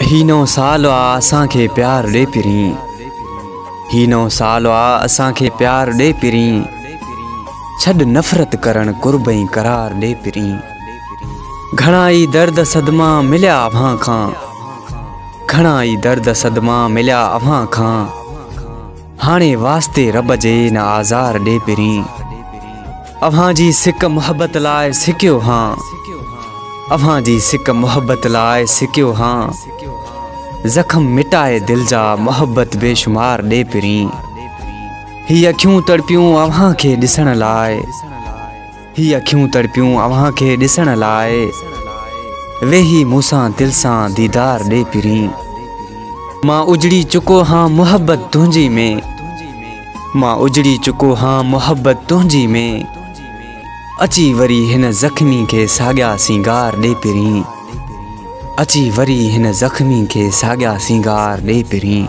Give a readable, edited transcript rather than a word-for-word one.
हीनो साल आ असांखे प्यार दे पिरी। हीनो साल आ असांखे प्यार दे पिरी। छड नफरत करण कुर्बई करार दे पिरी। घणाई दर्द सदमा मिलिया अव्हां खां। घणाई दर्द सदमा मिलिया अव्हां खां। हाणे वास्ते रब जे न आज़ार दे पिरी। अव्हां जी सिक मोहब्बत लाए सिकियो हाँ। अव्हां जी सिक मोहब्बत लाए सिकियो हाँ। जख्म मिटाए दिल जा मोहब्बत बेशुमार दे पिरी। ही अखियूं तड़पियूं अव्हां खे ॾिसण लाए। ही अखियूं तड़पियूं अव्हां खे ॾिसण लाए। वेही मूसां दिल सां दीदार दे पिरी। मां उजड़ी चुको हाँ मोहब्बत तुंहिंजी में। मां उजड़ी चुको हाँ मोहब्बत तुंहिंजी में। अची वरी हिन ज़ख्मी खे साॻिया सिंगार दे पिरी। अची वरी हिन ज़ख्मी खे साॻिया सिंगार दे पिरी।